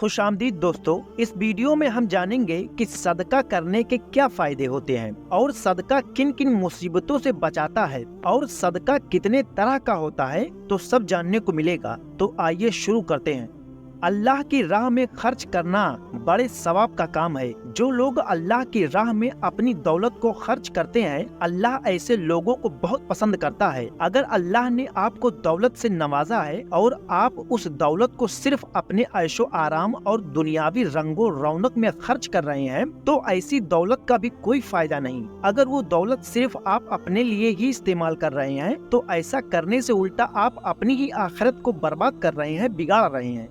खुश आमदीद दोस्तों, इस वीडियो में हम जानेंगे कि सदका करने के क्या फायदे होते हैं और सदका किन किन मुसीबतों से बचाता है और सदका कितने तरह का होता है, तो सब जानने को मिलेगा। तो आइए शुरू करते हैं। अल्लाह की राह में खर्च करना बड़े सवाब का काम है। जो लोग अल्लाह की राह में अपनी दौलत को खर्च करते हैं, अल्लाह ऐसे लोगों को बहुत पसंद करता है। अगर अल्लाह ने आपको दौलत से नवाजा है और आप उस दौलत को सिर्फ अपने ऐशो आराम और दुनियावी रंगो रौनक में खर्च कर रहे हैं, तो ऐसी दौलत का भी कोई फायदा नहीं। अगर वो दौलत सिर्फ आप अपने लिए ही इस्तेमाल कर रहे हैं, तो ऐसा करने से उल्टा आप अपनी ही आखिरत को बर्बाद कर रहे हैं, बिगाड़ रहे हैं।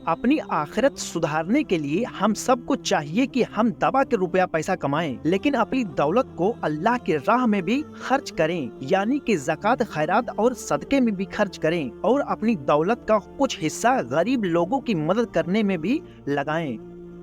अपनी आखिरत सुधारने के लिए हम सबको चाहिए कि हम दबा के रुपया पैसा कमाएं, लेकिन अपनी दौलत को अल्लाह की राह में भी खर्च करें, यानी कि ज़कात, खैरात और सदके में भी खर्च करें और अपनी दौलत का कुछ हिस्सा गरीब लोगों की मदद करने में भी लगाएं।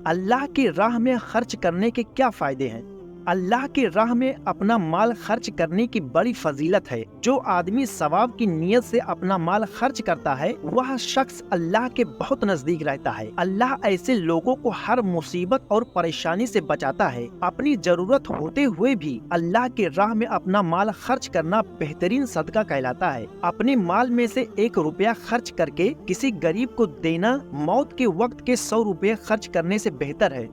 अल्लाह की राह में खर्च करने के क्या फायदे हैं? अल्लाह की राह में अपना माल खर्च करने की बड़ी फजीलत है। जो आदमी सवाब की नीयत से अपना माल खर्च करता है, वह शख्स अल्लाह के बहुत नजदीक रहता है। अल्लाह ऐसे लोगों को हर मुसीबत और परेशानी से बचाता है। अपनी जरूरत होते हुए भी अल्लाह की राह में अपना माल खर्च करना बेहतरीन सदका कहलाता है। अपने माल में से 1 रुपया खर्च करके किसी गरीब को देना मौत के वक्त के 100 रुपये खर्च करने से बेहतर है।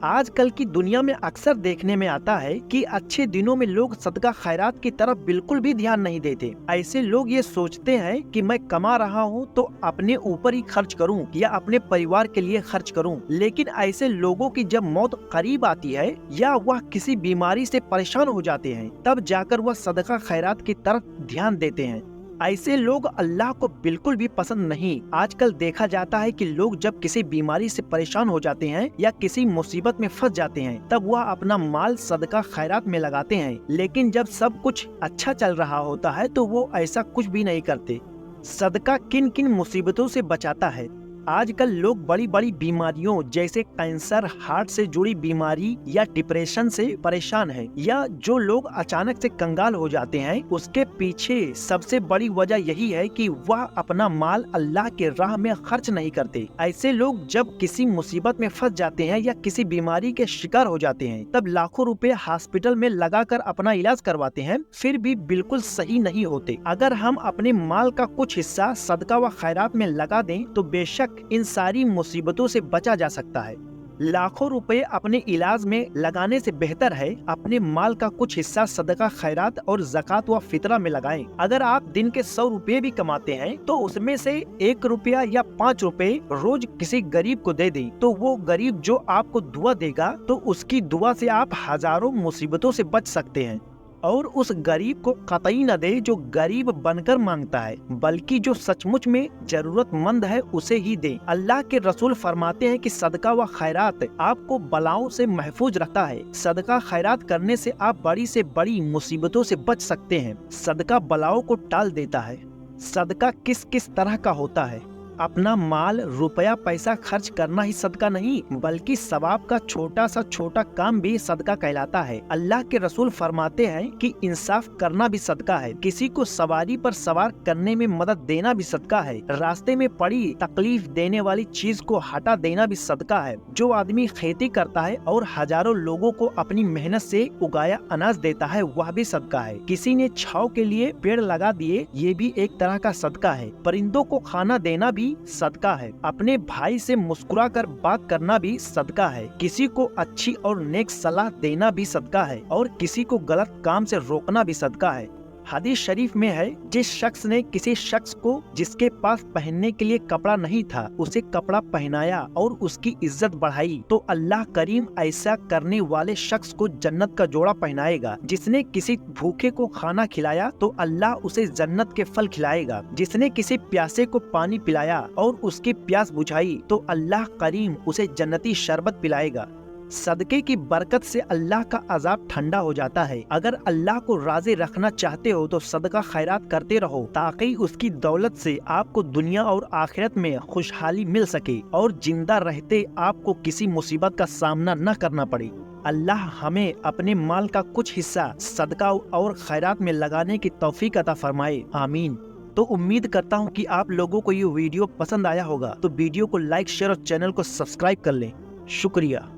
आजकल की दुनिया में अक्सर देखने में आता है कि अच्छे दिनों में लोग सदका खैरात की तरफ बिल्कुल भी ध्यान नहीं देते। ऐसे लोग ये सोचते हैं कि मैं कमा रहा हूँ तो अपने ऊपर ही खर्च करूँ या अपने परिवार के लिए खर्च करूँ, लेकिन ऐसे लोगों की जब मौत करीब आती है या वह किसी बीमारी से परेशान हो जाते हैं, तब जाकर वह सदका खैरात की तरफ ध्यान देते हैं। ऐसे लोग अल्लाह को बिल्कुल भी पसंद नहीं। आजकल देखा जाता है कि लोग जब किसी बीमारी से परेशान हो जाते हैं या किसी मुसीबत में फंस जाते हैं, तब वह अपना माल सदका खैरात में लगाते हैं, लेकिन जब सब कुछ अच्छा चल रहा होता है तो वो ऐसा कुछ भी नहीं करते। सदका किन किन मुसीबतों से बचाता है? आजकल लोग बड़ी बड़ी बीमारियों जैसे कैंसर, हार्ट से जुड़ी बीमारी या डिप्रेशन से परेशान हैं, या जो लोग अचानक से कंगाल हो जाते हैं, उसके पीछे सबसे बड़ी वजह यही है कि वह अपना माल अल्लाह के राह में खर्च नहीं करते। ऐसे लोग जब किसी मुसीबत में फंस जाते हैं या किसी बीमारी के शिकार हो जाते हैं, तब लाखों रुपए हॉस्पिटल में लगाकर अपना इलाज करवाते हैं, फिर भी बिल्कुल सही नहीं होते। अगर हम अपने माल का कुछ हिस्सा सदका व खैरात में लगा दें तो बेशक इन सारी मुसीबतों से बचा जा सकता है। लाखों रुपए अपने इलाज में लगाने से बेहतर है अपने माल का कुछ हिस्सा सदका खैरात और ज़कात व फितरा में लगाएं। अगर आप दिन के 100 रुपए भी कमाते हैं तो उसमें से 1 रुपया या 5 रुपए रोज किसी गरीब को दे दें, तो वो गरीब जो आपको दुआ देगा, तो उसकी दुआ से आप हजारों मुसीबतों से बच सकते हैं। और उस गरीब को कतई न दे जो गरीब बनकर मांगता है, बल्कि जो सचमुच में जरूरतमंद है उसे ही दे। अल्लाह के रसूल फरमाते हैं कि सदका व खैरात आपको बलाओं से महफूज रखता है। सदका खैरात करने से आप बड़ी से बड़ी मुसीबतों से बच सकते हैं। सदका बलाओं को टाल देता है। सदका किस किस तरह का होता है? अपना माल, रुपया, पैसा खर्च करना ही सदका नहीं, बल्कि सवाब का छोटा सा छोटा काम भी सदका कहलाता है। अल्लाह के रसूल फरमाते हैं कि इंसाफ करना भी सदका है। किसी को सवारी पर सवार करने में मदद देना भी सदका है। रास्ते में पड़ी तकलीफ देने वाली चीज को हटा देना भी सदका है। जो आदमी खेती करता है और हजारों लोगों को अपनी मेहनत से उगाया अनाज देता है, वह भी सदका है। किसी ने छांव के लिए पेड़ लगा दिए, ये भी एक तरह का सदका है। परिंदों को खाना देना भी सदका है। अपने भाई से मुस्कुरा कर बात करना भी सदका है। किसी को अच्छी और नेक सलाह देना भी सदका है और किसी को गलत काम से रोकना भी सदका है। हदीस शरीफ में है, जिस शख्स ने किसी शख्स को जिसके पास पहनने के लिए कपड़ा नहीं था, उसे कपड़ा पहनाया और उसकी इज्जत बढ़ाई, तो अल्लाह करीम ऐसा करने वाले शख्स को जन्नत का जोड़ा पहनाएगा। जिसने किसी भूखे को खाना खिलाया तो अल्लाह उसे जन्नत के फल खिलाएगा। जिसने किसी प्यासे को पानी पिलाया और उसकी प्यास बुझाई तो अल्लाह करीम उसे जन्नती शरबत पिलाएगा। सदके की बरकत से अल्लाह का अजाब ठंडा हो जाता है। अगर अल्लाह को राजी रखना चाहते हो तो सदका खैरात करते रहो, ताकि उसकी दौलत से आपको दुनिया और आखिरत में खुशहाली मिल सके और जिंदा रहते आपको किसी मुसीबत का सामना न करना पड़े। अल्लाह हमें अपने माल का कुछ हिस्सा सदका और खैरात में लगाने की तौफीक अता फरमाए। आमीन। तो उम्मीद करता हूँ कि आप लोगों को ये वीडियो पसंद आया होगा। तो वीडियो को लाइक, शेयर और चैनल को सब्सक्राइब कर लें। शुक्रिया।